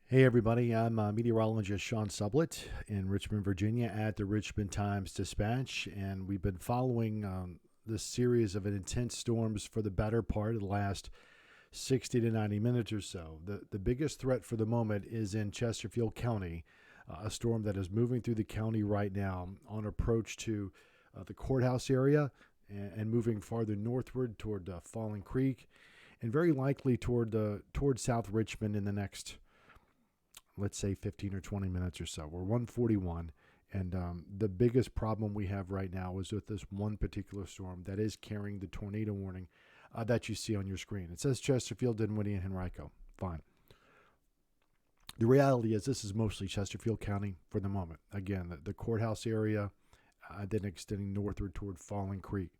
Hey everybody, I'm meteorologist Sean Sublett in Richmond, Virginia at the Richmond Times-Dispatch, and we've been following this series of intense storms for the better part of the last 60 to 90 minutes or so. The biggest threat for the moment is in Chesterfield County, a storm that is moving through the county right now on approach to the courthouse area and moving farther northward toward Falling Creek and very likely toward South Richmond in the next, let's say, 15 or 20 minutes or so. We're 141. And the biggest problem we have right now is with this one particular storm that is carrying the tornado warning that you see on your screen. It says Chesterfield, Dinwiddie, and Henrico. Fine. The reality is this is mostly Chesterfield County for the moment. Again, the courthouse area, then extending northward toward Falling Creek.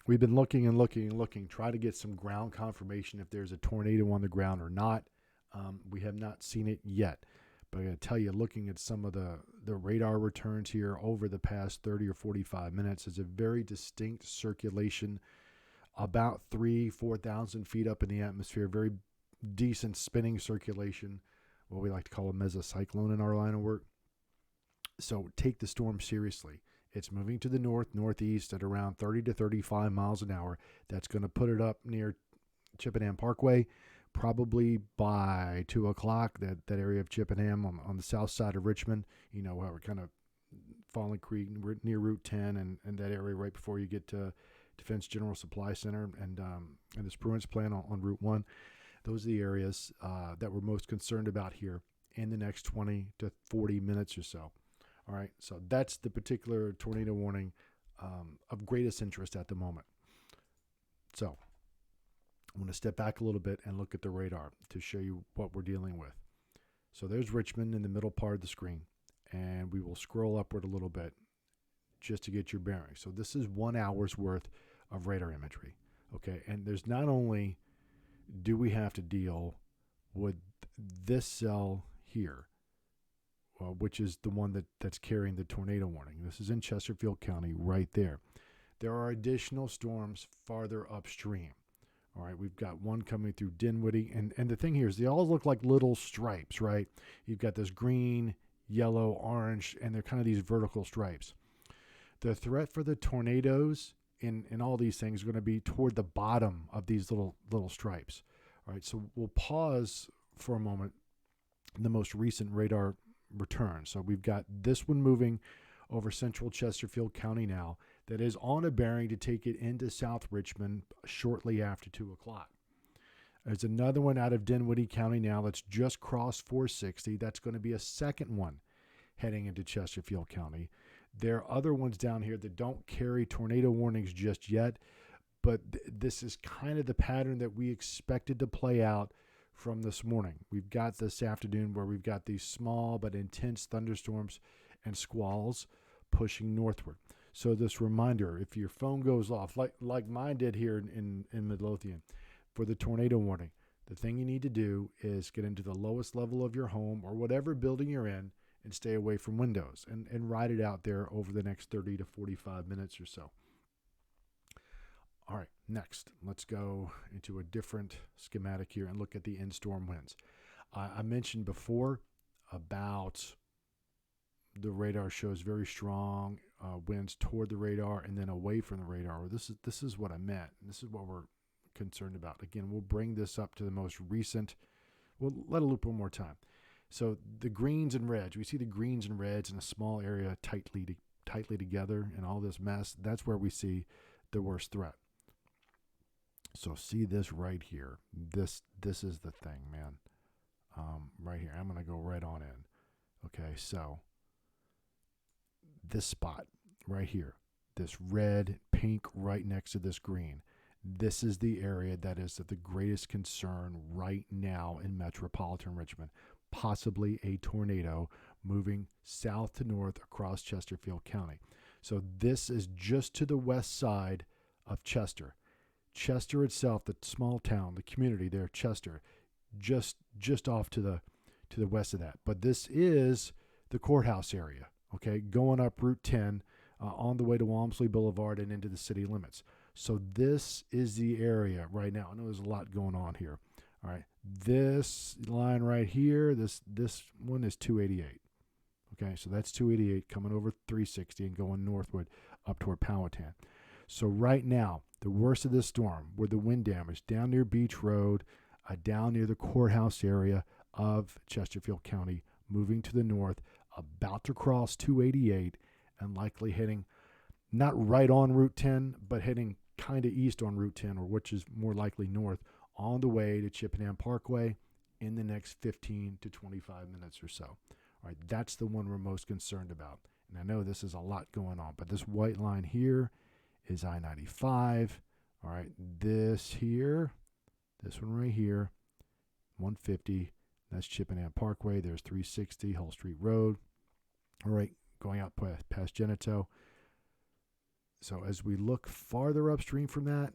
We've been looking and looking and looking, try to get some ground confirmation if there's a tornado on the ground or not. We have not seen it yet. But I got to tell you, looking at some of the radar returns here over the past 30 or 45 minutes, is a very distinct circulation about 4,000 feet up in the atmosphere. Very decent spinning circulation, what we like to call a mesocyclone in our line of work. So take the storm seriously. It's moving to the northeast at around 30 to 35 miles an hour. That's going to put it up near Chippenham Parkway. Probably by 2 o'clock, that area of Chippenham on the south side of Richmond, we're kind of Falling Creek, near Route 10 and that area right before you get to Defense General Supply Center and the Spruance plant on Route 1. Those are the areas that we're most concerned about here in the next 20 to 40 minutes or so. All right, so that's the particular tornado warning of greatest interest at the moment. So I'm going to step back a little bit and look at the radar to show you what we're dealing with. So there's Richmond in the middle part of the screen, and we will scroll upward a little bit just to get your bearings. So this is 1 hour's worth of radar imagery, okay? And there's not only do we have to deal with this cell here, which is the one that's carrying the tornado warning. This is in Chesterfield County right there. There are additional storms farther upstream. All right, we've got one coming through Dinwiddie. And the thing here is they all look like little stripes, right? You've got this green, yellow, orange, and they're kind of these vertical stripes. The threat for the tornadoes in all these things is going to be toward the bottom of these little stripes. All right, so we'll pause for a moment the most recent radar return. So we've got this one moving over central Chesterfield County now that is on a bearing to take it into South Richmond shortly after 2 o'clock. There's another one out of Dinwiddie County now that's just crossed 460. That's going to be a second one heading into Chesterfield County. There are other ones down here that don't carry tornado warnings just yet, but this is kind of the pattern that we expected to play out from this morning. We've got this afternoon where we've got these small but intense thunderstorms and squalls pushing northward. So this reminder, if your phone goes off, like mine did here in Midlothian, for the tornado warning, the thing you need to do is get into the lowest level of your home or whatever building you're in and stay away from windows and ride it out there over the next 30 to 45 minutes or so. All right, next, let's go into a different schematic here and look at the in-storm winds. I mentioned before about the radar shows very strong winds toward the radar and then away from the radar. This is what I meant. And this is what we're concerned about. Again, we'll bring this up to the most recent. We'll let it loop one more time. So the greens and reds, we see the greens and reds in a small area tightly together and all this mess. That's where we see the worst threat. So see this right here. This is the thing, man. Right here. I'm going to go right on in. Okay, so this spot right here, this red, pink right next to this green, this is the area that is of the greatest concern right now in metropolitan Richmond. Possibly a tornado moving south to north across Chesterfield County. So this is just to the west side of Chester. Chester itself, the small town, the community there, Chester, just off to the west of that. But this is the courthouse area, okay, going up Route 10 on the way to Walmsley Boulevard and into the city limits. So this is the area right now. I know there's a lot going on here. All right, this line right here, this one is 288. Okay, so that's 288 coming over 360 and going northward up toward Powhatan. So right now, the worst of this storm, where the wind damage down near Beach Road, down near the courthouse area of Chesterfield County, moving to the north, about to cross 288 and likely hitting not right on Route 10, but heading kind of east on Route 10, or which is more likely north, on the way to Chippenham Parkway in the next 15 to 25 minutes or so. All right, that's the one we're most concerned about. And I know this is a lot going on, but this white line here is I-95. All right, this here, this one right here, 150, that's Chippenham Parkway. There's 360, Hull Street Road. All right, going out past Genito. So as we look farther upstream from that,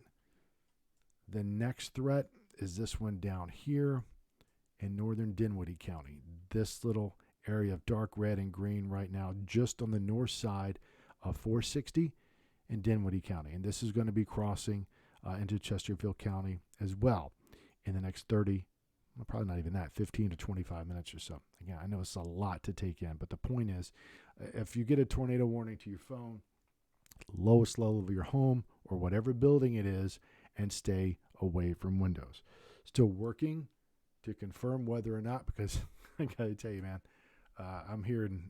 the next threat is this one down here in northern Dinwiddie County. This little area of dark red and green right now, just on the north side of 460 in Dinwiddie County. And this is going to be crossing into Chesterfield County as well in the next 30, well, probably not even that, 15 to 25 minutes or so. Again, I know it's a lot to take in, but the point is, if you get a tornado warning to your phone, lowest level of your home or whatever building it is, and stay away from windows. Still working to confirm whether or not, because I gotta tell you, man, I'm here in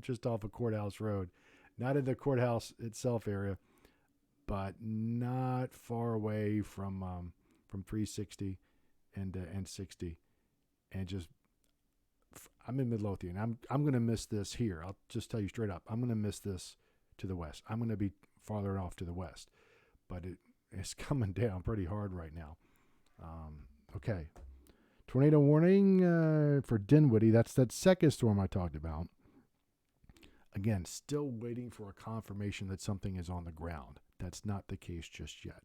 just off of Courthouse Road, not in the courthouse itself area, but not far away from 360 and 60, and just I'm in Midlothian. I'm gonna miss this here. I'll just tell you straight up. I'm gonna miss this to the west. I'm gonna be farther off to the west, but it's coming down pretty hard right now. Okay, tornado warning for Dinwiddie. That's that second storm I talked about. Again, still waiting for a confirmation that something is on the ground. That's not the case just yet.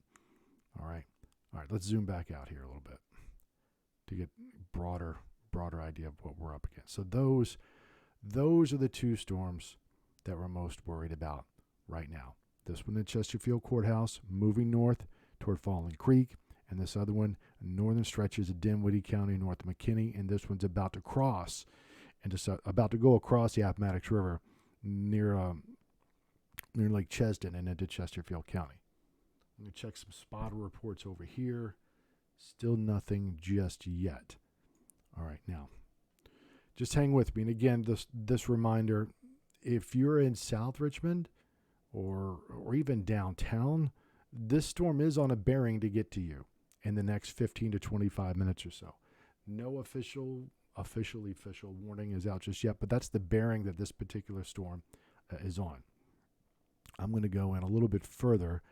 All right. Let's zoom back out here a little bit to get broader idea of what we're up against. So those are the two storms that we're most worried about right now. This one at Chesterfield Courthouse, moving north toward Falling Creek, and this other one, northern stretches of Dinwiddie County, north of McKinney, and this one's about to go across the Appomattox River near Lake Chesden and into Chesterfield County. I'm going to check some spotter reports over here. Still nothing just yet. All right, now, just hang with me. And again, this reminder, if you're in South Richmond or even downtown, this storm is on a bearing to get to you in the next 15 to 25 minutes or so. No official warning is out just yet, but that's the bearing that this particular storm is on. I'm going to go in a little bit further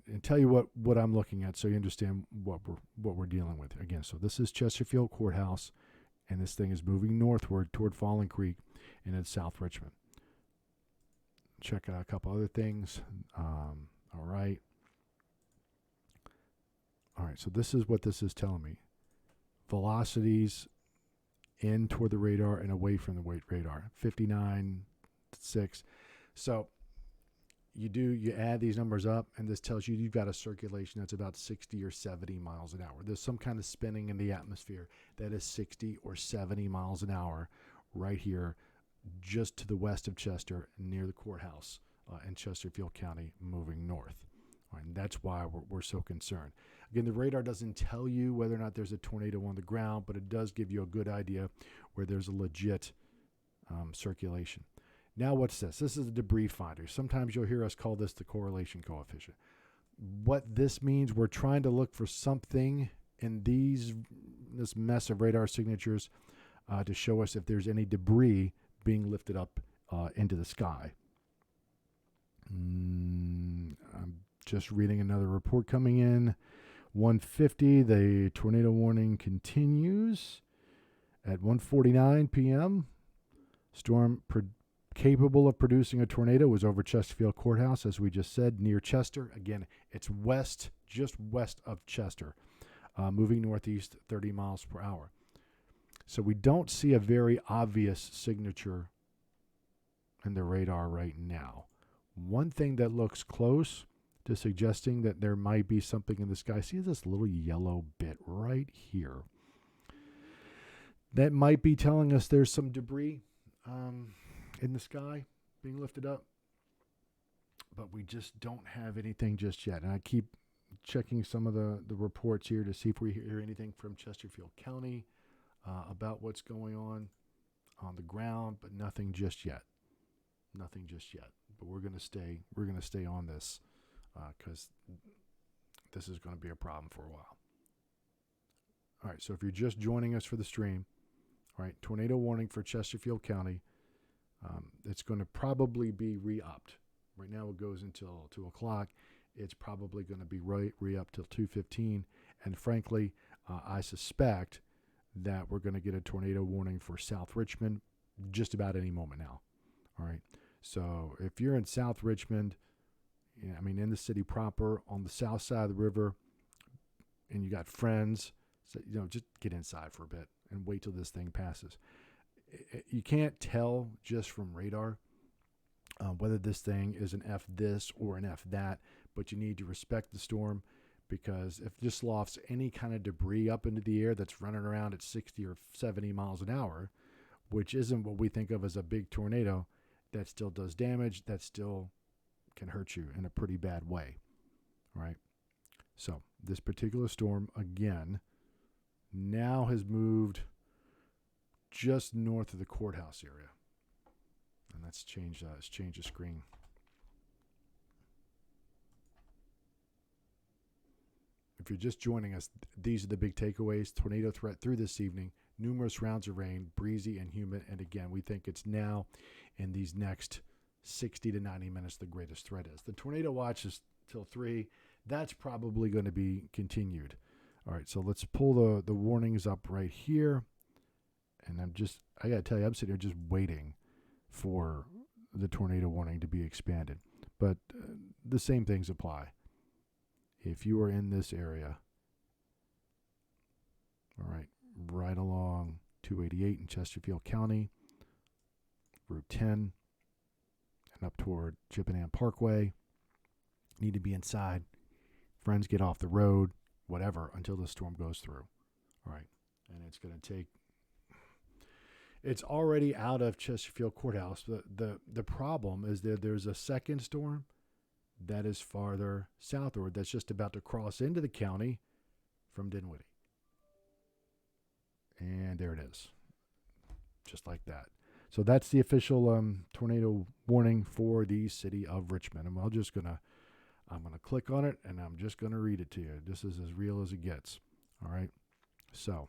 and tell you what I'm looking at, so you understand what we're dealing with. Again, so this is Chesterfield Courthouse, and this thing is moving northward toward Falling Creek and in South Richmond. Check out a couple other things. All right, so this is what this is telling me. Velocities in toward the radar and away from the radar, 59.6. So you add these numbers up, and this tells you you've got a circulation that's about 60 or 70 miles an hour. There's some kind of spinning in the atmosphere that is 60 or 70 miles an hour right here, just to the west of Chester, near the courthouse in Chesterfield County, moving north. All right, and that's why we're so concerned. Again, the radar doesn't tell you whether or not there's a tornado on the ground, but it does give you a good idea where there's a legit circulation. Now, what's this? This is a debris finder. Sometimes you'll hear us call this the correlation coefficient. What this means, we're trying to look for something in this mess of radar signatures to show us if there's any debris being lifted up into the sky. I'm just reading another report coming in. 1:50, the tornado warning continues. At 1:49 p.m., storm capable of producing a tornado was over Chesterfield Courthouse, as we just said, near Chester. Again, it's west, just west of Chester, moving northeast 30 miles per hour. So we don't see a very obvious signature in the radar right now. One thing that looks close to suggesting that there might be something in the sky. See this little yellow bit right here? That might be telling us there's some debris in the sky being lifted up. But we just don't have anything just yet. And I keep checking some of the reports here to see if we hear anything from Chesterfield County about what's going on the ground, but nothing just yet. Nothing just yet. But we're gonna stay on this because this is going to be a problem for a while. All right. So if you're just joining us for the stream, all right, tornado warning for Chesterfield County. It's going to probably be re-upped. Right now it goes until 2 o'clock. It's probably going to be re-upped till 2:15. And frankly, I suspect that we're going to get a tornado warning for South Richmond just about any moment now. All right. So if you're in South Richmond, in the city proper, on the south side of the river, and you got friends, so, just get inside for a bit and wait till this thing passes. You can't tell just from radar whether this thing is an F this or an F that, but you need to respect the storm, because if this lofts any kind of debris up into the air that's running around at 60 or 70 miles an hour, which isn't what we think of as a big tornado, that still does damage, that still can hurt you in a pretty bad way, right? So this particular storm, again, now has moved just north of the courthouse area. And that's changed, it's changed the screen. If you're just joining us, these are the big takeaways. Tornado threat through this evening. Numerous rounds of rain, breezy and humid. And again, we think it's now in these next 60 to 90 minutes the greatest threat is. The tornado watch is till 3. That's probably going to be continued. All right, so let's pull the warnings up right here. And I got to tell you, I'm sitting here just waiting for the tornado warning to be expanded. But the same things apply. If you are in this area, all right, right along 288 in Chesterfield County, Route 10, and up toward Chippenham Parkway, need to be inside. Friends, get off the road, whatever, until the storm goes through. All right, and it's going to take. It's already out of Chesterfield Courthouse. The problem is that there's a second storm that is farther southward that's just about to cross into the county from Dinwiddie. And there it is. Just like that. So that's the official tornado warning for the city of Richmond. And I'm gonna click on it and I'm just gonna read it to you. This is as real as it gets. All right. So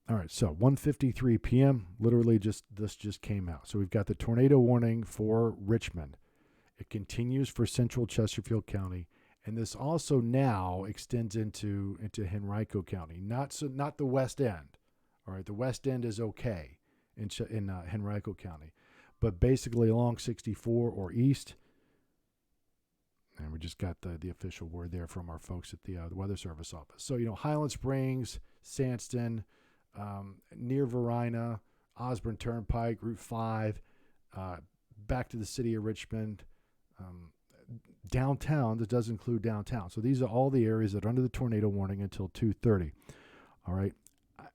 all right, so 1:53 p.m., literally this just came out. So we've got the tornado warning for Richmond. It continues for central Chesterfield County, and this also now extends into Henrico County, not the West End. All right, the West End is okay in Henrico County, but basically along 64 or east. And we just got the official word there from our folks at the Weather Service office. So, Highland Springs, Sandston, near Varina, Osborne Turnpike, Route 5, back to the city of Richmond, downtown. That does include downtown. So these are all the areas that are under the tornado warning until 2:30. All right.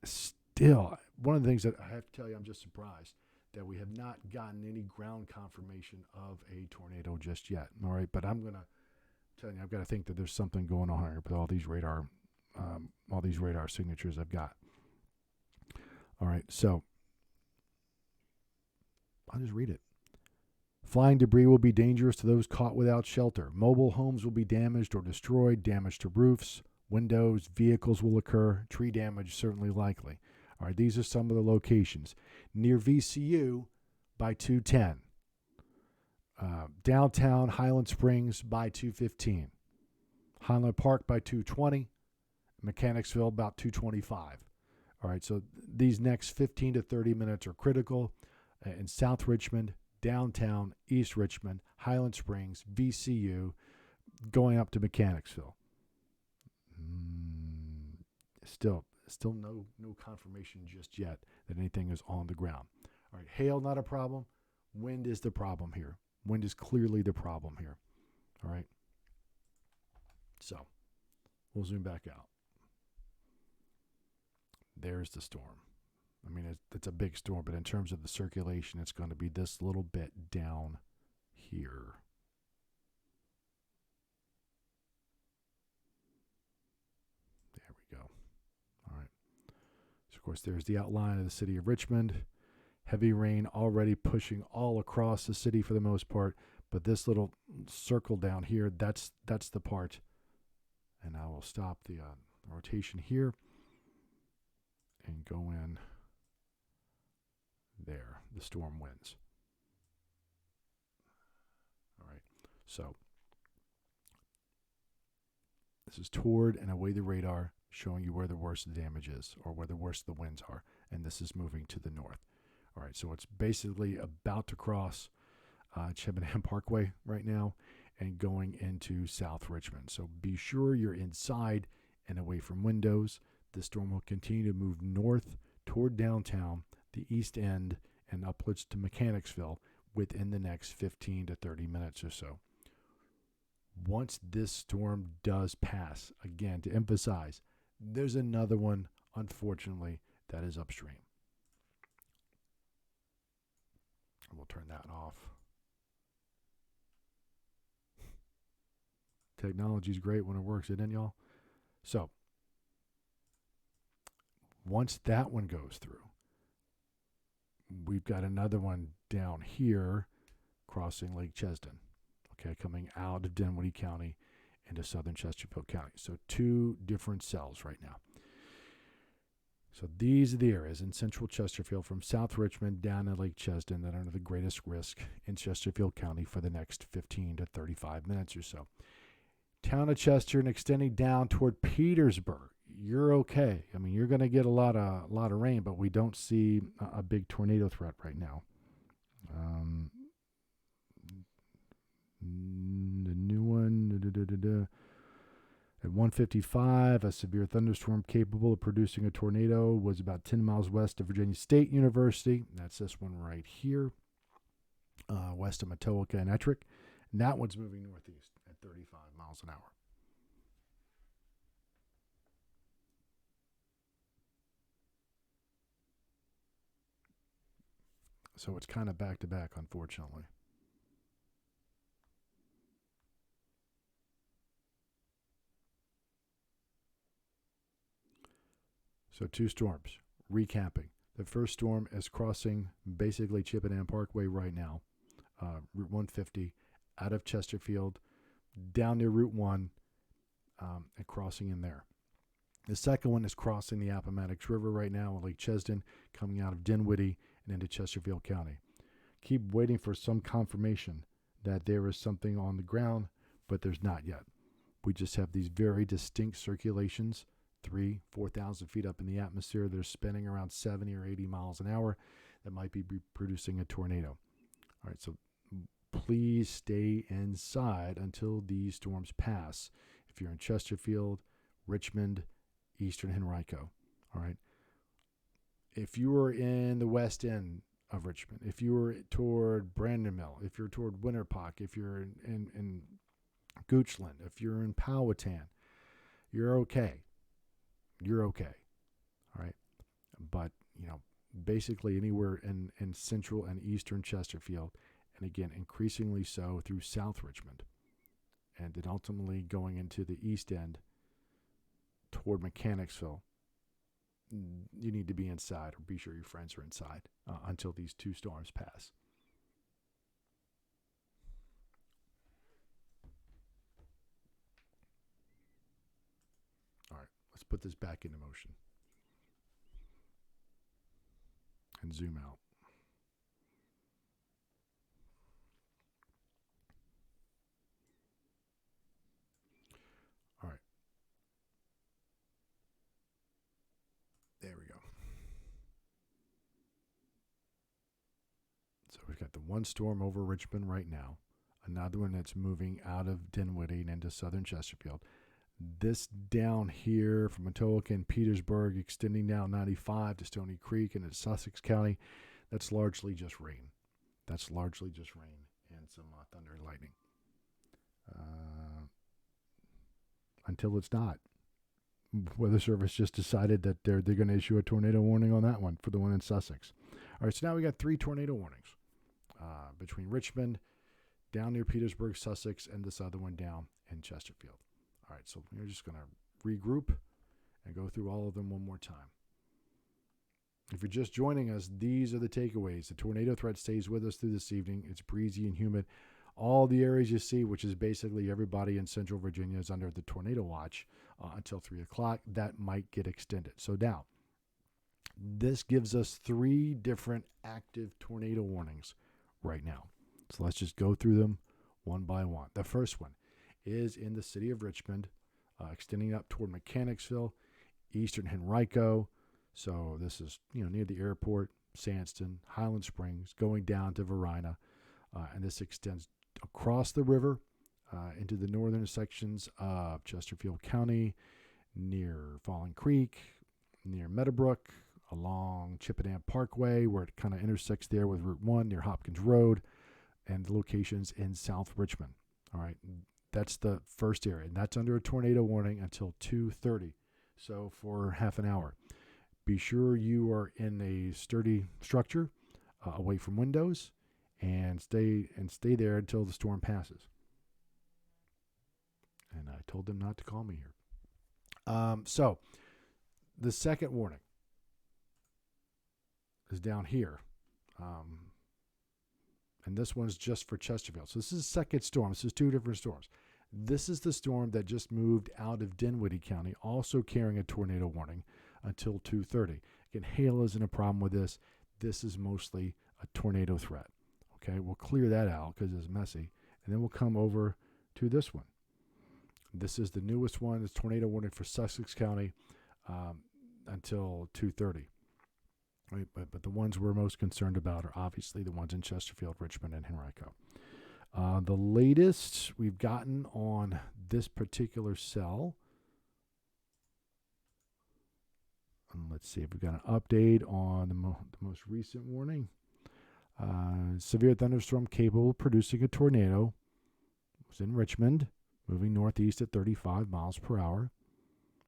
Still, one of the things that I have to tell you, I'm just surprised that we have not gotten any ground confirmation of a tornado just yet. All right. But I'm going to tell you, I've got to think that there's something going on here with all these radar signatures I've got. All right, so I'll just read it. Flying debris will be dangerous to those caught without shelter. Mobile homes will be damaged or destroyed. Damage to roofs, windows, vehicles will occur. Tree damage certainly likely. All right, these are some of the locations. Near VCU by 210. Downtown Highland Springs by 215. Highland Park by 220. Mechanicsville about 225. All right, so these next 15 to 30 minutes are critical in South Richmond, downtown, East Richmond, Highland Springs, VCU, going up to Mechanicsville. Still no confirmation just yet that anything is on the ground. All right, hail, not a problem. Wind is the problem here. Wind is clearly the problem here. All right. So we'll zoom back out. There's the storm. I mean, it's a big storm, but in terms of the circulation, it's going to be this little bit down here. There we go. All right. So, of course, there's the outline of the city of Richmond. Heavy rain already pushing all across the city for the most part, but this little circle down here, that's the part. And I will stop the rotation here and go in there, the storm winds. All right, so this is toward and away the radar, showing you where the worst the damage is or where the worst the winds are, and this is moving to the north. All right, so it's basically about to cross Chippenham Parkway right now and going into South Richmond. So be sure you're inside and away from windows. The storm will continue to move north toward downtown, the East End, and upwards to Mechanicsville within the next 15 to 30 minutes or so. Once this storm does pass, again, to emphasize, there's another one, unfortunately, that is upstream. We'll turn that off. Technology's great when it works, isn't it, y'all? So, once that one goes through, we've got another one down here crossing Lake Chesden, okay, coming out of Dinwiddie County into southern Chesterfield County. So, two different cells right now. So these are the areas in central Chesterfield from South Richmond down to Lake Chesden that are under the greatest risk in Chesterfield County for the next 15 to 35 minutes or so. Town of Chester and extending down toward Petersburg. You're okay. I mean, you're going to get a lot of rain, but we don't see a big tornado threat right now. The new one. At 1:55, a severe thunderstorm capable of producing a tornado was about 10 miles west of Virginia State University. That's this one right here, west of Matoaka and Ettrick. And that one's moving northeast at 35 miles an hour. So it's kind of back to back, unfortunately. So two storms, recapping. The first storm is crossing basically Chippenham Parkway right now, Route 150, out of Chesterfield, down near Route 1, and crossing in there. The second one is crossing the Appomattox River right now in Lake Chesden, coming out of Dinwiddie and into Chesterfield County. Keep waiting for some confirmation that there is something on the ground, but there's not yet. We just have these very distinct circulations, 4,000 feet up in the atmosphere. They're spinning around 70 or 80 miles an hour. That might be producing a tornado. All right, so please stay inside until these storms pass. If you're in Chesterfield, Richmond, Eastern Henrico, all right. If you are in the west end of Richmond, if you are toward Brandon Mill, if you're toward Winterpock, if you're in Goochland, if you're in Powhatan, you're okay. You're okay, all right? But, basically anywhere in central and eastern Chesterfield, and again, increasingly so through South Richmond, and then ultimately going into the east end toward Mechanicsville, you need to be inside or be sure your friends are inside until these two storms pass. All right, let's put this back into motion and zoom out. All right. There we go. So we've got the one storm over Richmond right now, another one that's moving out of Dinwiddie and into southern Chesterfield. This down here from Matoaka and Petersburg, extending down 95 to Stony Creek and into Sussex County, that's largely just rain. That's largely just rain and some thunder and lightning. Until it's not. Weather Service just decided that they're going to issue a tornado warning on that one for the one in Sussex. All right, so now we got 3 tornado warnings between Richmond, down near Petersburg, Sussex, and this other one down in Chesterfield. All right, so we're just going to regroup and go through all of them one more time. If you're just joining us, these are the takeaways. The tornado threat stays with us through this evening. It's breezy and humid. All the areas you see, which is basically everybody in central Virginia, is under the tornado watch until 3 o'clock. That might get extended. So now, this gives us 3 different active tornado warnings right now. So let's just go through them one by one. The first one is in the city of Richmond, extending up toward Mechanicsville, eastern Henrico. So this is near the airport, Sandston, Highland Springs, going down to Varina, and this extends across the river into the northern sections of Chesterfield County, near Falling Creek, near Meadowbrook, along Chippenham Parkway, where it kind of intersects there with Route 1 near Hopkins Road, and the locations in South Richmond. All right, that's the first area, and that's under a tornado warning until 2:30, so for half an hour. Be sure you are in a sturdy structure, away from windows, and stay there until the storm passes. And I told them not to call me here. So the second warning is down here. And this one's just for Chesterfield. So this is a second storm. This is 2 different storms. This is the storm that just moved out of Dinwiddie County, also carrying a tornado warning until 2:30. Again, hail isn't a problem with this. This is mostly a tornado threat. Okay, we'll clear that out because it's messy. And then we'll come over to this one. This is the newest one. It's tornado warning for Sussex County until 2:30. Right, but the ones we're most concerned about are obviously the ones in Chesterfield, Richmond, and Henrico. The latest we've gotten on this particular cell. And let's see if we've got an update on the most recent warning. Severe thunderstorm capable of producing a tornado. It was in Richmond, moving northeast at 35 miles per hour.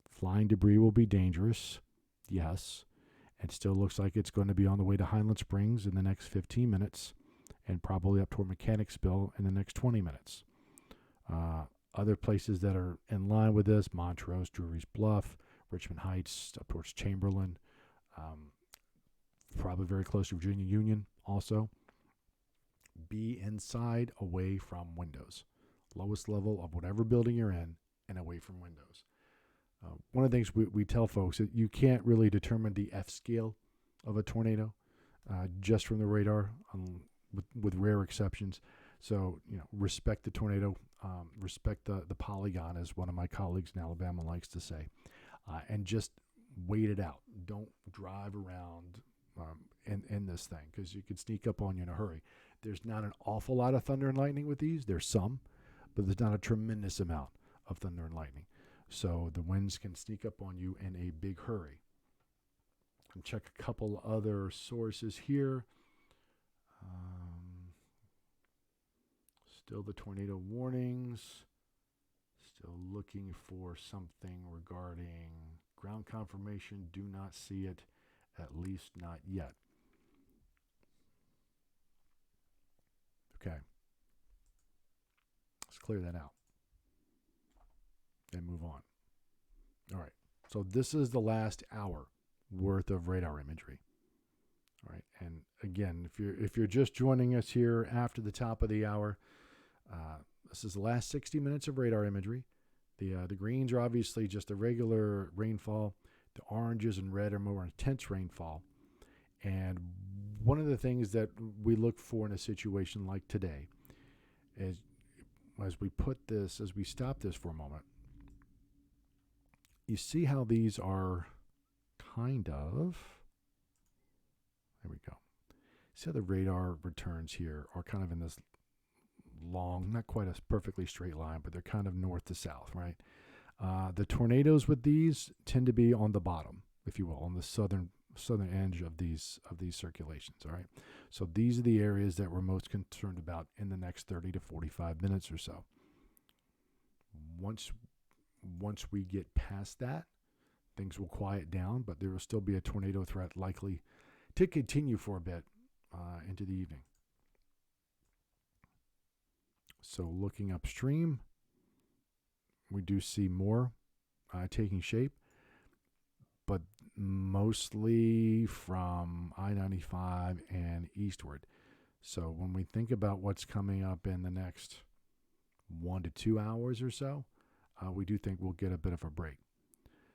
Flying debris will be dangerous. Yes. It still looks like it's going to be on the way to Highland Springs in the next 15 minutes and probably up toward Mechanicsville in the next 20 minutes. Other places that are in line with this, Montrose, Drury's Bluff, Richmond Heights, up towards Chamberlain, probably very close to Virginia Union also. Be inside, away from windows. Lowest level of whatever building you're in and away from windows. One of the things we tell folks that you can't really determine the F scale of a tornado just from the radar, with rare exceptions. So, respect the tornado, respect the polygon, as one of my colleagues in Alabama likes to say, and just wait it out. Don't drive around in this thing because you could sneak up on you in a hurry. There's not an awful lot of thunder and lightning with these. There's some, but there's not a tremendous amount of thunder and lightning. So the winds can sneak up on you in a big hurry. And check a couple other sources here. Still the tornado warnings. Still looking for something regarding ground confirmation. Do not see it, at least not yet. Okay. Let's clear that out and move on. All right. So this is the last hour worth of radar imagery. All right. And again, if you're just joining us here after the top of the hour, this is the last 60 minutes of radar imagery. The greens are obviously just a regular rainfall. The oranges and red are more intense rainfall. And one of the things that we look for in a situation like today is, as we stop this for a moment, you see how these are kind of, there we go. See how the radar returns here are kind of in this long, not quite a perfectly straight line, but they're kind of north to south, right? The tornadoes with these tend to be on the bottom, if you will, on the southern edge of these circulations, all right? So these are the areas that we're most concerned about in the next 30 to 45 minutes or so. Once we get past that, things will quiet down, but there will still be a tornado threat likely to continue for a bit into the evening. So looking upstream, we do see more taking shape, but mostly from I-95 and eastward. So when we think about what's coming up in the next 1 to 2 hours or so, we do think we'll get a bit of a break.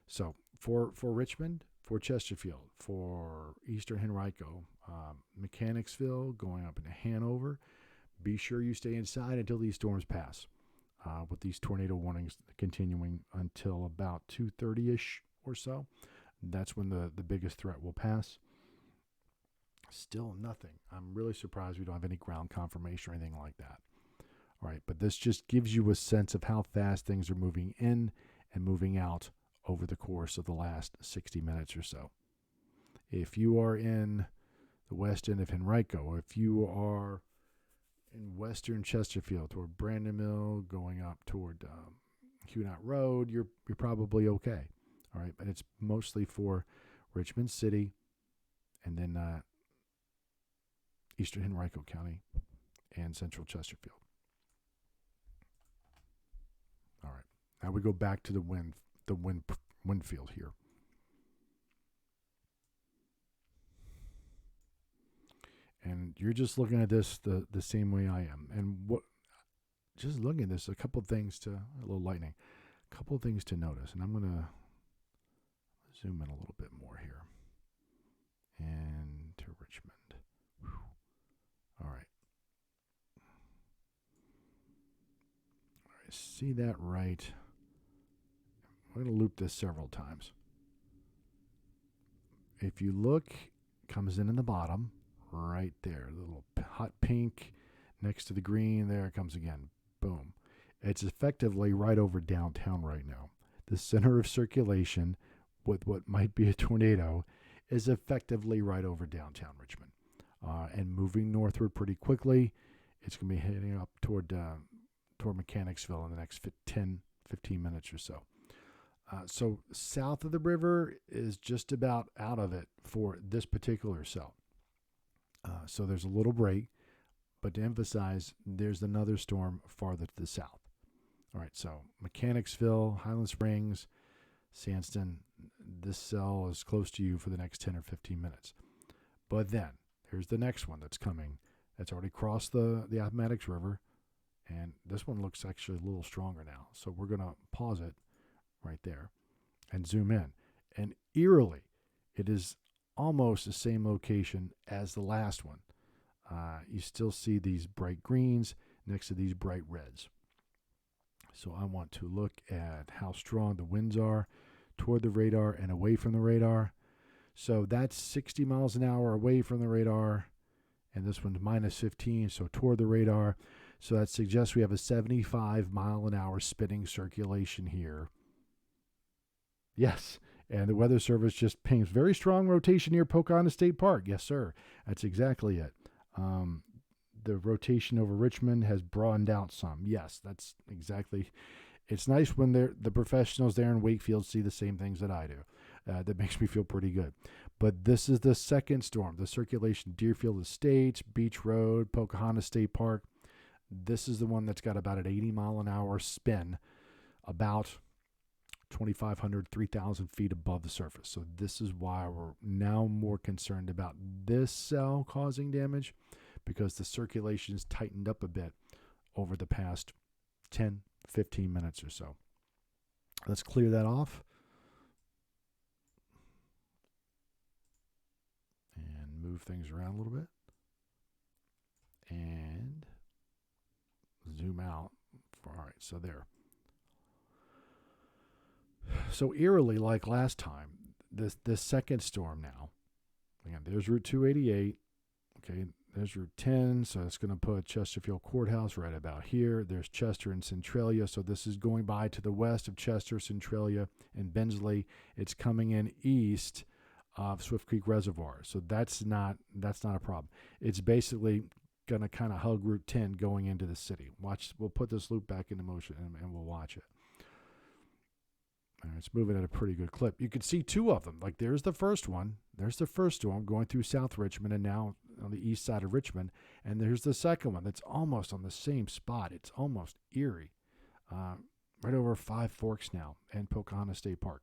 So for Richmond, for Chesterfield, for Eastern Henrico, Mechanicsville, going up into Hanover, be sure you stay inside until these storms pass, with these tornado warnings continuing until about 2:30-ish or so. That's when the biggest threat will pass. Still nothing. I'm really surprised we don't have any ground confirmation or anything like that. All right, but this just gives you a sense of how fast things are moving in and moving out over the course of the last 60 minutes or so. If you are in the west end of Henrico, if you are in western Chesterfield toward Brandon Mill, going up toward Huguenot Road, you're probably okay. All right, but it's mostly for Richmond City and then Eastern Henrico County and Central Chesterfield. All right, now we go back to the wind field here. And you're just looking at this the same way I am. And just looking at this, a little lightning, a couple of things to notice. And I'm going to zoom in a little bit more here. And to Richmond. Whew. All right. See that right? I'm going to loop this several times. If you look, comes in the bottom, right there, the little hot pink next to the green, there it comes again. Boom. It's effectively right over downtown right now. The center of circulation with what might be a tornado is effectively right over downtown Richmond, and moving northward pretty quickly. It's going to be heading up toward Mechanicsville in the next 10, 15 minutes or so. So south of the river is just about out of it for this particular cell. So there's a little break, but to emphasize, there's another storm farther to the south. All right, so Mechanicsville, Highland Springs, Sandston, this cell is close to you for the next 10 or 15 minutes. But then here's the next one that's coming. That's already crossed the Appomattox River, and this one looks actually a little stronger now. So we're going to pause it right there and zoom in. And eerily, it is almost the same location as the last one. You still see these bright greens next to these bright reds. So I want to look at how strong the winds are toward the radar and away from the radar. So that's 60 miles an hour away from the radar, and this one's minus 15, so toward the radar. So that suggests we have a 75 mile an hour spinning circulation here. Yes, and the Weather Service just pings very strong rotation near Pocahontas State Park. Yes, sir. That's exactly it. The rotation over Richmond has broadened out some. Yes, that's exactly. It's nice when the professionals there in Wakefield see the same things that I do. That makes me feel pretty good. But this is the second storm, the circulation Deerfield Estates, Beach Road, Pocahontas State Park. This is the one that's got about an 80 mile an hour spin, about 2,500, 3,000 feet above the surface. So this is why we're now more concerned about this cell causing damage, because the circulation's tightened up a bit over the past 10, 15 minutes or so. Let's clear that off. And move things around a little bit. And zoom out. All right, so there. So eerily, like last time, this second storm now. Again, there's Route 288. Okay, there's Route 10, so it's going to put Chesterfield Courthouse right about here. There's Chester and Centralia, so this is going by to the west of Chester, Centralia, and Bensley. It's coming in east of Swift Creek Reservoir. So that's not a problem. It's basically going to kind of hug Route 10 going into the city. We'll put this loop back into motion and we'll watch it. And it's moving at a pretty good clip. You can see two of them. Like there's the first one. There's the first storm going through South Richmond and now on the east side of Richmond. And there's the second one that's almost on the same spot. It's almost eerie. Right over Five Forks now and Pocahontas State Park.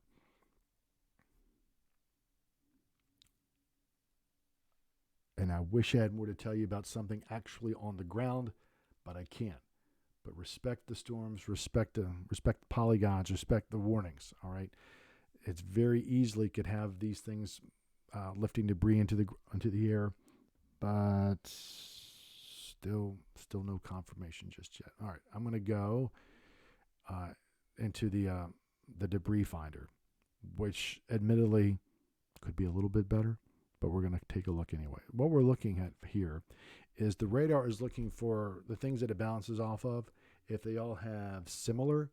And I wish I had more to tell you about something actually on the ground, but I can't. But respect the storms, respect the polygons, respect the warnings. All right, it's very easily could have these things lifting debris into the air, but still no confirmation just yet. All right, I'm going to go into the debris finder, which admittedly could be a little bit better, but we're going to take a look anyway. What we're looking at here is the radar is looking for the things that it bounces off of. If they all have similar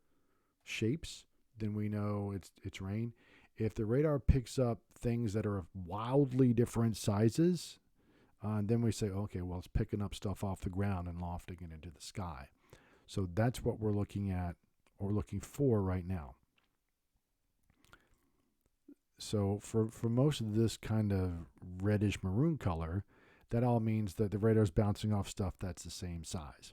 shapes, then we know it's rain. If the radar picks up things that are of wildly different sizes, then we say, okay, well, it's picking up stuff off the ground and lofting it into the sky. So that's what we're looking at or looking for right now. So for most of this kind of reddish maroon color, that all means that the radar's bouncing off stuff that's the same size.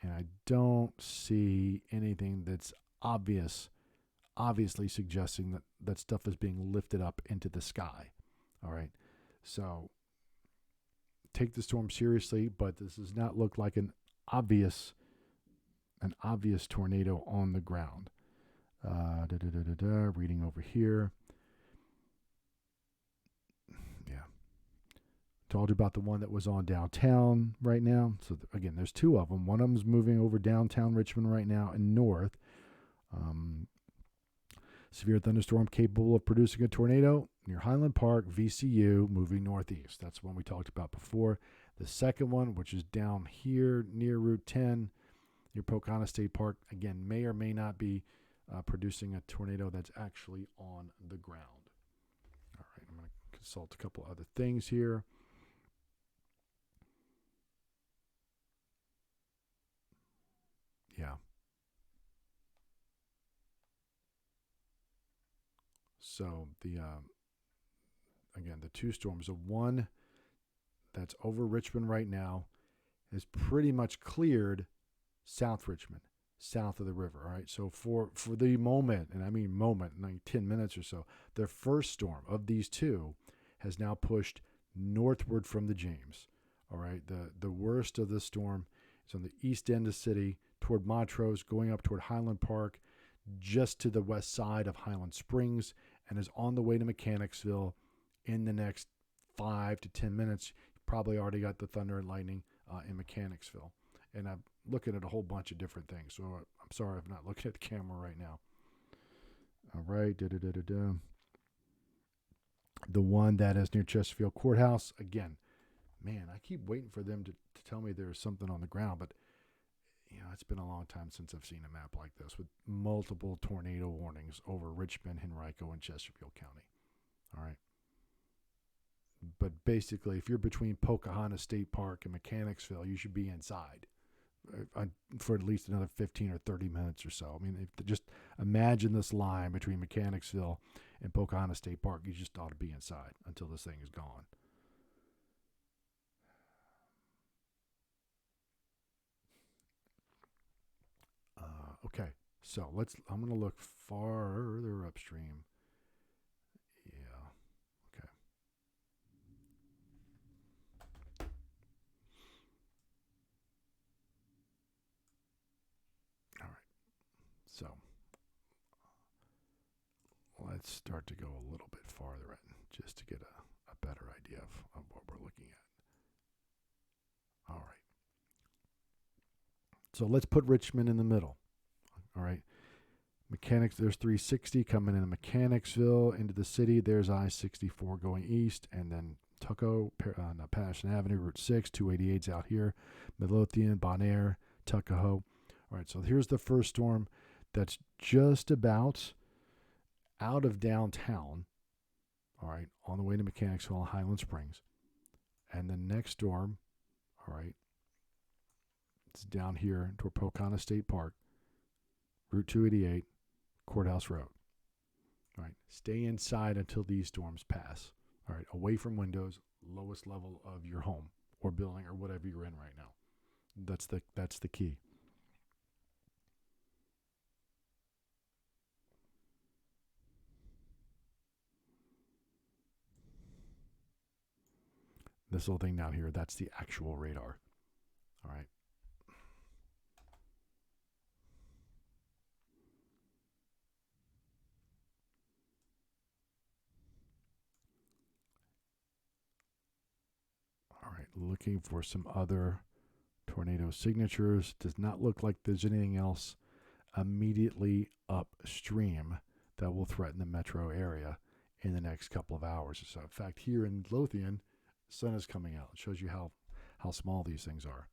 And I don't see anything that's obviously suggesting that stuff is being lifted up into the sky. All right. So take the storm seriously, but this does not look like an obvious tornado on the ground. Reading over here. Yeah. Told you about the one that was on downtown right now. So again, there's two of them. One of them's moving over downtown Richmond right now and north. Severe thunderstorm capable of producing a tornado near Highland Park, VCU, moving northeast. That's one we talked about before. The second one, which is down here near Route 10, near Pocahontas State Park, again, may or may not be producing a tornado that's actually on the ground. All right, I'm going to consult a couple other things here. Yeah. So again, the two storms, the one that's over Richmond right now is pretty much cleared South Richmond, south of the river. All right. So for the moment, and I mean moment, like 10 minutes or so, the first storm of these two has now pushed northward from the James. All right. The worst of the storm is on the east end of the city toward Montrose, going up toward Highland Park, just to the west side of Highland Springs, and is on the way to Mechanicsville in the next 5 to 10 minutes. You've probably already got the thunder and lightning in Mechanicsville. And I'm looking at a whole bunch of different things. So I'm sorry I'm not looking at the camera right now. All right. The one that is near Chesterfield Courthouse, again, man, I keep waiting for them to tell me there's something on the ground, but it's been a long time since I've seen a map like this with multiple tornado warnings over Richmond, Henrico, and Chesterfield County. All right. But basically, if you're between Pocahontas State Park and Mechanicsville, you should be inside for at least another 15 or 30 minutes or so. I mean, just imagine this line between Mechanicsville and Pocahontas State Park. You just ought to be inside until this thing is gone. Okay, so I'm going to look farther upstream. Yeah, okay. All right, so let's start to go a little bit farther in just to get a better idea of what we're looking at. All right. So let's put Richmond in the middle. All right. There's 360 coming into Mechanicsville into the city. There's I-64 going east, and then Tuckahoe, Patterson Avenue, Route 6, 288's out here, Midlothian, Bonaire, Tuckahoe. All right, so here's the first storm. that's just about out of downtown, all right, on the way to Mechanicsville and Highland Springs. And the next storm, all right, it's down here toward Pocahontas State Park, Route 288, Courthouse Road. All right, stay inside until these storms pass. All right, away from windows, lowest level of your home or building or whatever you're in right now. That's the key. This little thing down here, that's the actual radar. All right. All right, looking for some other tornado signatures. Does not look like there's anything else immediately upstream that will threaten the metro area in the next couple of hours or so. In fact, here in Lothian, sun is coming out. It shows you how small these things are.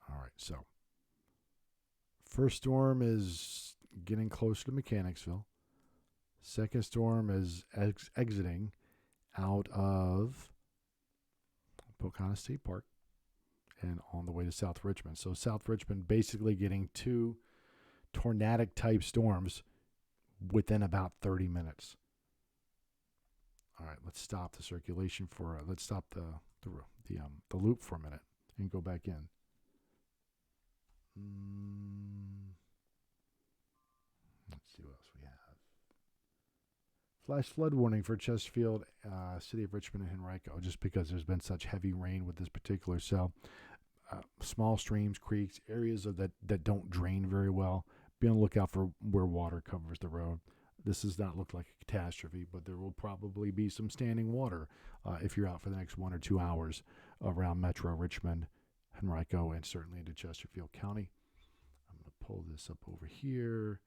All right, so first storm is getting closer to Mechanicsville. Second storm is exiting out of Pocahontas State Park and on the way to South Richmond. So South Richmond basically getting two tornadic type storms within about 30 minutes. All right, let's stop the circulation for let's stop the loop for a minute and go back in. Let's see what else we have. Flash flood warning for Chesterfield, City of Richmond, and Henrico, just because there's been such heavy rain with this particular cell. Small streams, creeks, areas that don't drain very well. Be on the lookout for where water covers the road. This does not look like a catastrophe, but there will probably be some standing water if you're out for the next 1 or 2 hours around Metro Richmond, Henrico, and certainly into Chesterfield County. I'm going to pull this up over here.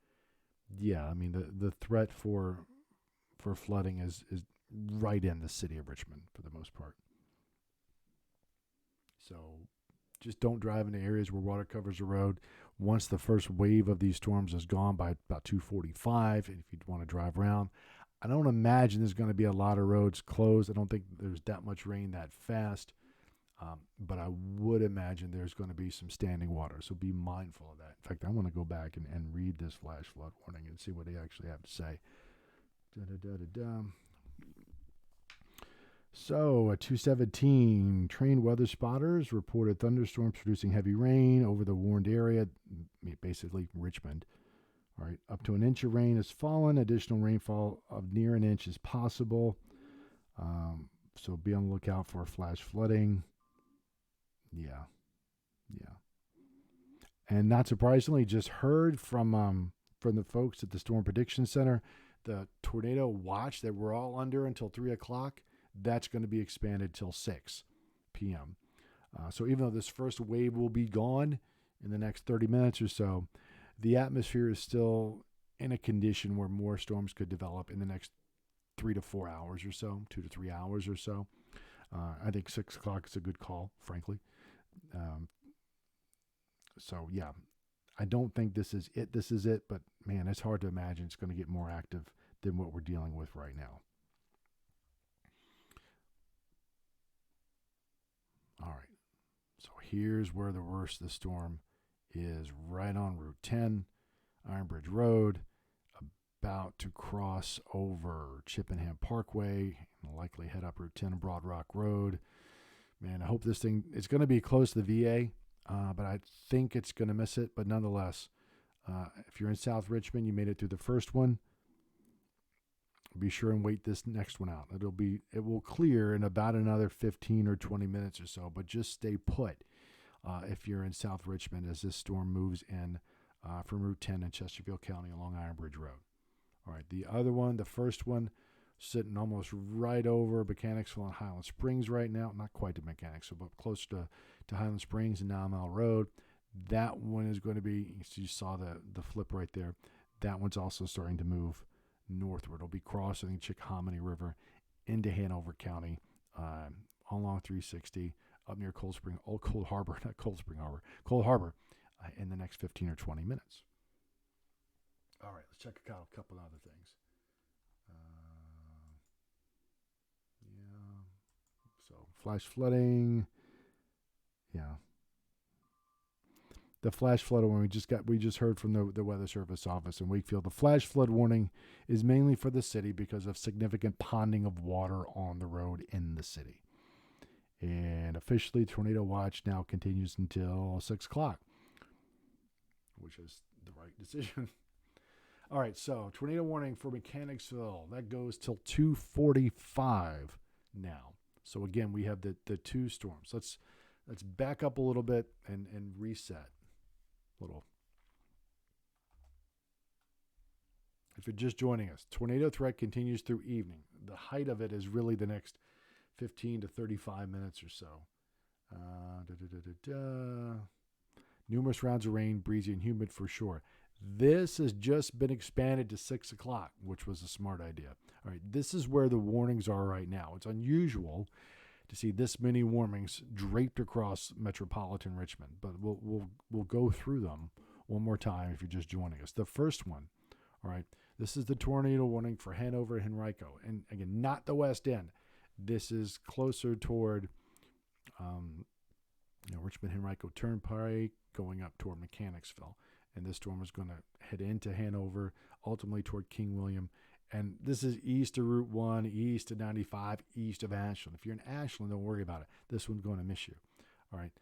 Yeah, I mean, the threat for flooding is right in the city of Richmond for the most part. So just don't drive into areas where water covers the road. Once the first wave of these storms is gone by about 2:45, and if you want to drive around, I don't imagine there's going to be a lot of roads closed. I don't think there's that much rain that fast, but I would imagine there's going to be some standing water, so be mindful of that. In fact, I want to go back and read this flash flood warning and see what they actually have to say. So, at 2:17, trained weather spotters reported thunderstorms producing heavy rain over the warned area, basically Richmond. All right, up to an inch of rain has fallen. Additional rainfall of near an inch is possible. So be on the lookout for flash flooding. Yeah. And not surprisingly, just heard from the folks at the Storm Prediction Center, the tornado watch that we're all under until 3 o'clock, that's going to be expanded till 6 p.m. So even though this first wave will be gone in the next 30 minutes or so, the atmosphere is still in a condition where more storms could develop in the next 3 to 4 hours or so, 2 to 3 hours or so. I think 6 o'clock is a good call, frankly. So, yeah, I don't think this is it. This is it, but, man, it's hard to imagine it's going to get more active than what we're dealing with right now. All right, so here's where the worst of the storm is, right on Route 10, Iron Bridge Road, about to cross over Chippenham Parkway, and likely head up Route 10 and Broad Rock Road. Man, I hope this thing, it's going to be close to the VA, but I think it's going to miss it. But nonetheless, if you're in South Richmond, you made it through the first one, be sure and wait this next one out. It will clear in about another 15 or 20 minutes or so, but just stay put if you're in South Richmond as this storm moves in from Route 10 in Chesterfield County along Iron Bridge Road. All right, the other one, the first one, sitting almost right over Mechanicsville and Highland Springs right now. Not quite to Mechanicsville, but close to Highland Springs and 9 Mile Road. That one is going to be, you saw the flip right there. That one's also starting to move northward. It'll be crossing the Chickahominy River into Hanover County, along 360 up near Cold Harbor, not Cold Spring Harbor, Cold Harbor, in the next 15 or 20 minutes. All right, let's check out a couple of other things. Yeah. So flash flooding. Yeah. The flash flood warning we just heard from the Weather Service office in Wakefield. The flash flood warning is mainly for the city because of significant ponding of water on the road in the city. And officially, tornado watch now continues until 6 o'clock, which is the right decision. All right, so tornado warning for Mechanicsville. That goes till 2:45 now. So again, we have the two storms. Let's back up a little bit and reset. Little. If you're just joining us, tornado threat continues through evening. The height of it is really the next 15 to 35 minutes or so. Numerous rounds of rain, breezy and humid for sure. This has just been expanded to 6 o'clock, which was a smart idea. All right, this is where the warnings are right now. It's unusual to see this many warnings draped across metropolitan Richmond, but we'll go through them one more time if you're just joining us. The first one, all right, this is the tornado warning for Hanover and Henrico, and again, not the West End. This is closer toward, Richmond Henrico Turnpike going up toward Mechanicsville, and this storm is going to head into Hanover, ultimately toward King William. And this is east of Route 1, east of 95, east of Ashland. If you're in Ashland, don't worry about it. This one's going to miss you. All right.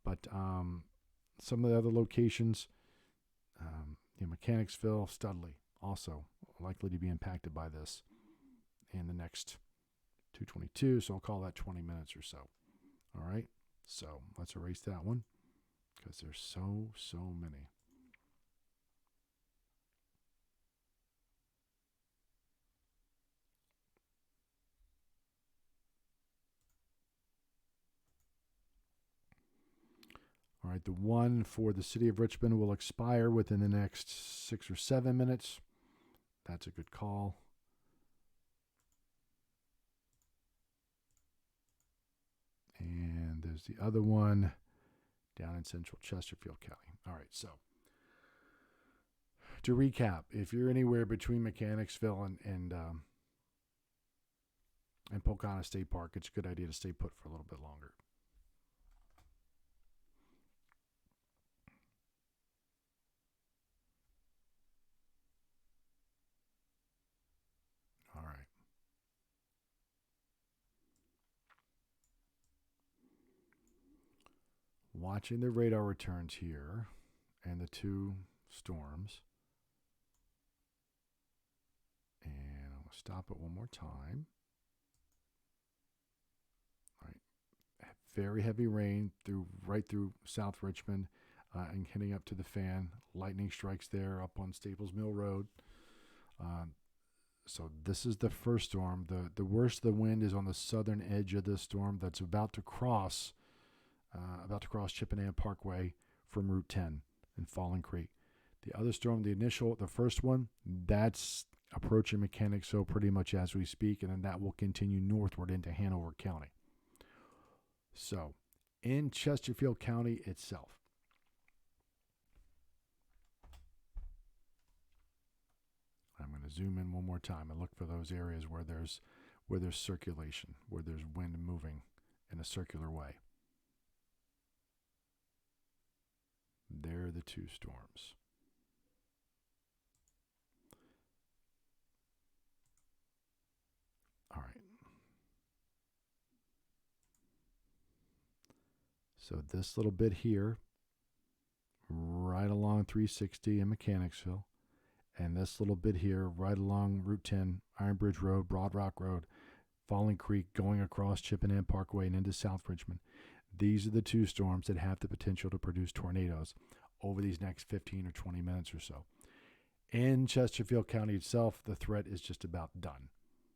But some of the other locations, Mechanicsville, Studley, also likely to be impacted by this in the next 2:22. So I'll call that 20 minutes or so. All right. So let's erase that one because there's so many. All right, the one for the city of Richmond will expire within the next 6 or 7 minutes. That's a good call. And there's the other one down in central Chesterfield County. All right, so to recap, if you're anywhere between Mechanicsville and Pocahontas State Park, it's a good idea to stay put for a little bit longer. All right. Watching the radar returns here and the two storms. And I'll stop it one more time. All right. Very heavy rain right through South Richmond and heading up to the fan. Lightning strikes there up on Staples Mill Road. So this is the first storm. The worst of the wind is on the southern edge of this storm that's about to cross Chippendale Parkway from Route 10 in Fallen Creek. The other storm, the first one, that's approaching Mechanicsville pretty much as we speak, and then that will continue northward into Hanover County. So, in Chesterfield County itself, I'm going to zoom in one more time and look for those areas where there's circulation, where there's wind moving in a circular way. There are the two storms. All right. So this little bit here, right along 360 in Mechanicsville, and this little bit here, right along Route 10, Iron Bridge Road, Broad Rock Road, Falling Creek, going across Chippendale Parkway and into South Richmond. These are the two storms that have the potential to produce tornadoes over these next 15 or 20 minutes or so. In Chesterfield County itself, the threat is just about done.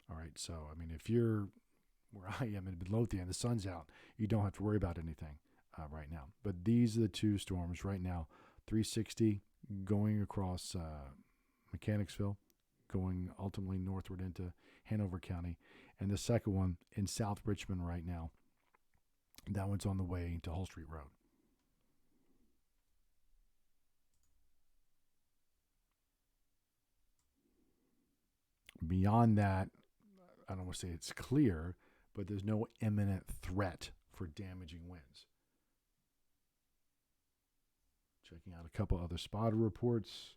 All right, so, I mean, if you're where I am in Midlothian, the sun's out, you don't have to worry about anything right now. But these are the two storms right now, 360 going across Mechanicsville, going ultimately northward into Hanover County. And the second one in South Richmond right now. That one's on the way to Hull Street Road. Beyond that, I don't want to say it's clear, but there's no imminent threat for damaging winds. Checking out a couple other spotter reports.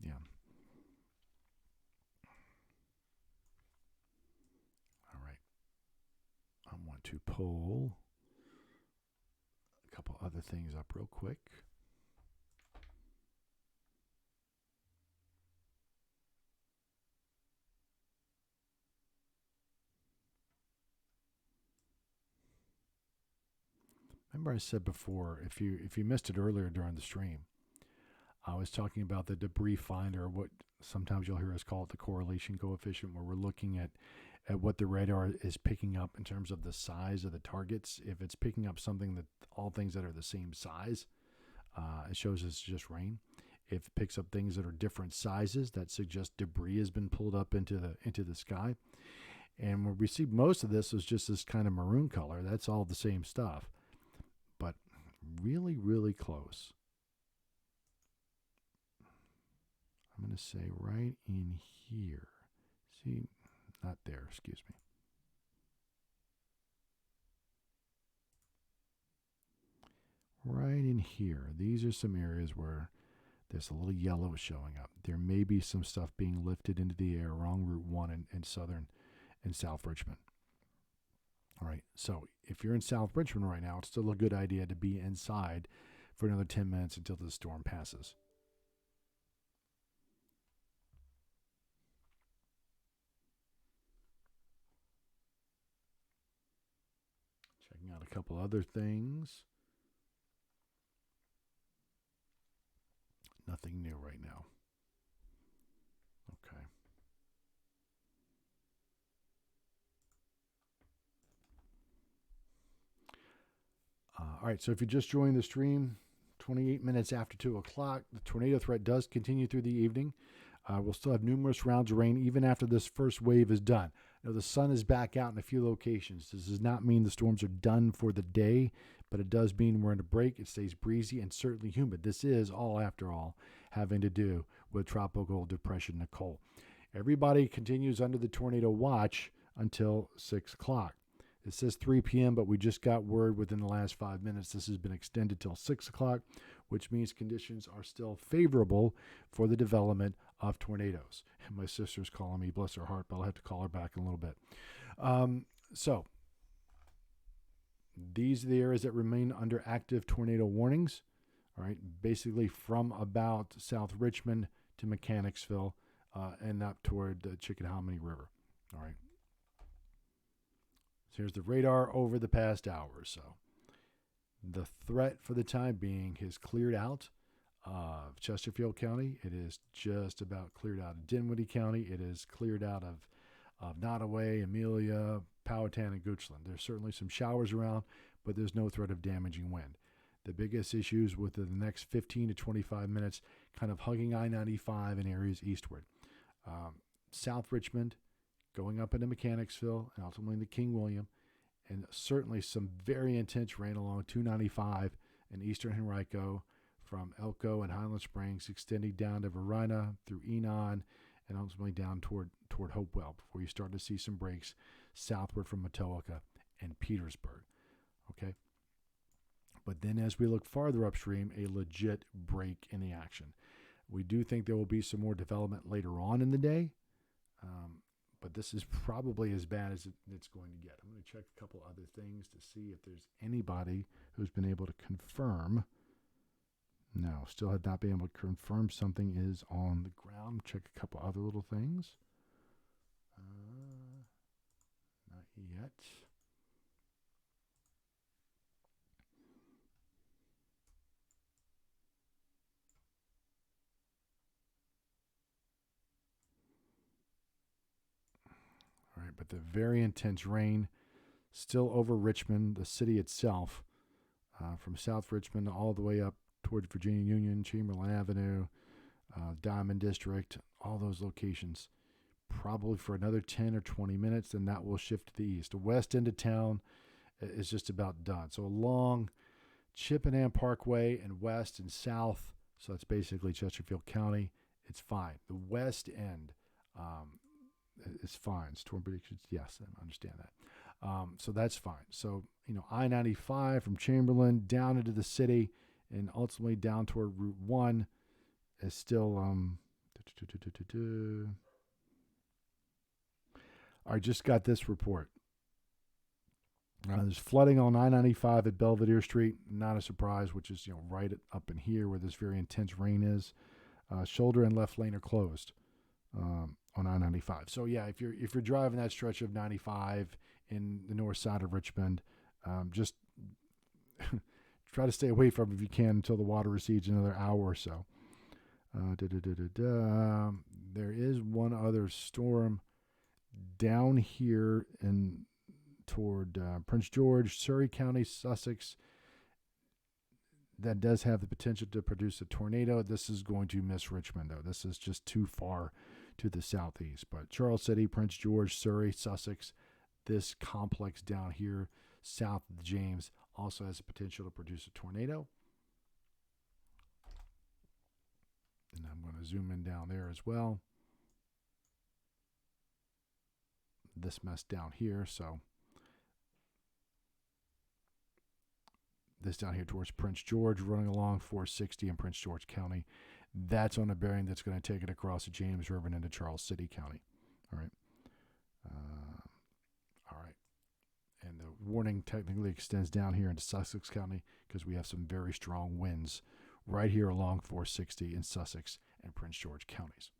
Yeah. All right. I want to pull a couple other things up real quick. Remember I said before, if you missed it earlier during the stream, I was talking about the debris finder, what sometimes you'll hear us call it the correlation coefficient, where we're looking at what the radar is picking up in terms of the size of the targets. If it's picking up something that all things that are the same size, it shows it's just rain. If it picks up things that are different sizes, that suggests debris has been pulled up into the sky. And where we see most of this is just this kind of maroon color. That's all the same stuff, but really, really close. I'm going to say right in here. See, not there, excuse me. Right in here. These are some areas where there's a little yellow showing up. There may be some stuff being lifted into the air along Route 1 in southern and South Richmond. All right, so if you're in South Richmond right now, it's still a good idea to be inside for another 10 minutes until the storm passes. Checking out a couple other things. Nothing new right now. Okay. All right, so if you just joined the stream, 28 minutes after 2 o'clock, the tornado threat does continue through the evening. We'll still have numerous rounds of rain even after this first wave is done. Now, the sun is back out in a few locations. This does not mean the storms are done for the day, but it does mean we're in a break. It stays breezy and certainly humid. This is all, after all, having to do with Tropical Depression Nicole. Everybody continues under the tornado watch until 6 o'clock. It says 3 p.m., but we just got word within the last 5 minutes this has been extended till 6 o'clock, which means conditions are still favorable for the development of tornadoes. And my sister's calling me, bless her heart, but I'll have to call her back in a little bit. So these are the areas that remain under active tornado warnings. All right, basically from about South Richmond to Mechanicsville and up toward the Chickahominy River. All right. So here's the radar over the past hour or so. The threat for the time being has cleared out of Chesterfield County. It is just about cleared out of Dinwiddie County. It is cleared out of Nottoway, Amelia, Powhatan, and Goochland. There's certainly some showers around, but there's no threat of damaging wind. The biggest issues within the next 15 to 25 minutes, kind of hugging I-95 in areas eastward. South Richmond, going up into Mechanicsville, and ultimately into King William, and certainly some very intense rain along 295 in eastern Henrico from Elko and Highland Springs, extending down to Varina through Enon, and ultimately down toward Hopewell before you start to see some breaks southward from Matoaka and Petersburg. Okay? But then as we look farther upstream, a legit break in the action. We do think there will be some more development later on in the day, but this is probably as bad as it's going to get. I'm going to check a couple other things to see if there's anybody who's been able to confirm. No, still have not been able to confirm something is on the ground. Check a couple other little things. Not yet. All right, but the very intense rain still over Richmond, the city itself. from South Richmond all the way up towards Virginia Union, Chamberlain Avenue, Diamond District, all those locations. Probably for another 10 or 20 minutes, then that will shift to the east. The west end of town is just about done. So along Chippenham Parkway and west and south, so that's basically Chesterfield County, it's fine. The west end is fine. Storm predictions, yes, I understand that. So that's fine. So, I-95 from Chamberlain down into the city and ultimately down toward Route 1 is still I just got this report. There's flooding on I-95 at Belvedere Street. Not a surprise, which is right up in here where this very intense rain is. Shoulder and left lane are closed on I-95. So yeah, if you're driving that stretch of 95 in the north side of Richmond, just try to stay away from it if you can until the water recedes another hour or so. There is one other storm down here in toward Prince George, Surrey County, Sussex, that does have the potential to produce a tornado. This is going to miss Richmond, though. This is just too far to the southeast. But Charles City, Prince George, Surrey, Sussex, this complex down here south of the James also has the potential to produce a tornado. And I'm going to zoom in down there as well. This mess down here, so this down here towards Prince George, running along 460 in Prince George County. That's on a bearing that's going to take it across the James River and into Charles City County. All right. All right. And the warning technically extends down here into Sussex County because we have some very strong winds right here along 460 in Sussex and Prince George counties.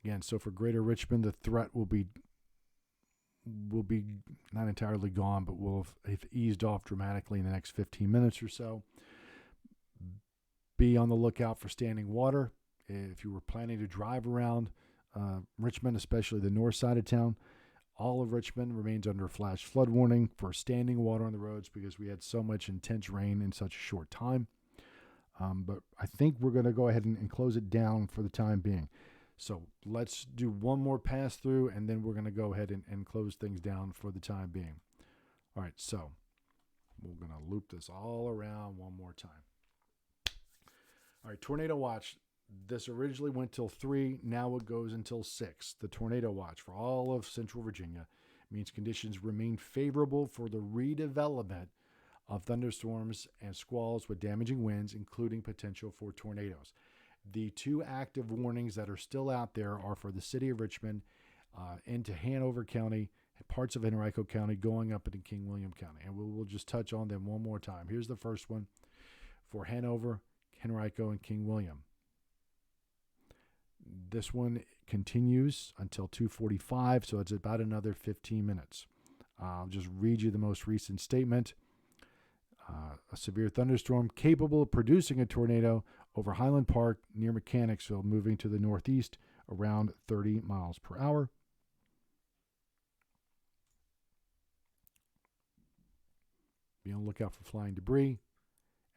Again, so for Greater Richmond, the threat will be not entirely gone, but will have eased off dramatically in the next 15 minutes or so. Be on the lookout for standing water. If you were planning to drive around Richmond, especially the north side of town, all of Richmond remains under a flash flood warning for standing water on the roads because we had so much intense rain in such a short time. But I think we're going to go ahead and close it down for the time being. So let's do one more pass through, and then we're going to go ahead and close things down for the time being. All right, so we're going to loop this all around one more time. All right, tornado watch. This originally went till 3. Now it goes until 6. The tornado watch for all of Central Virginia means conditions remain favorable for the redevelopment of thunderstorms and squalls with damaging winds, including potential for tornadoes. The 2 active warnings that are still out there are for the city of Richmond into Hanover County, parts of Henrico County, going up into King William County. And we'll just touch on them one more time. Here's the first one for Hanover, Henrico, and King William. This one continues until 2:45, so it's about another 15 minutes. I'll just read you the most recent statement. A severe thunderstorm capable of producing a tornado over Highland Park near Mechanicsville, moving to the northeast around 30 miles per hour. Be on the lookout for flying debris.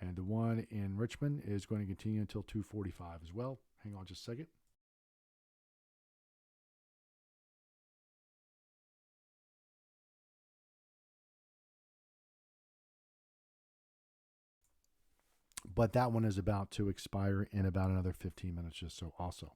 And the one in Richmond is going to continue until 2:45 as well. Hang on just a second. But that one is about to expire in about another 15 minutes just so also.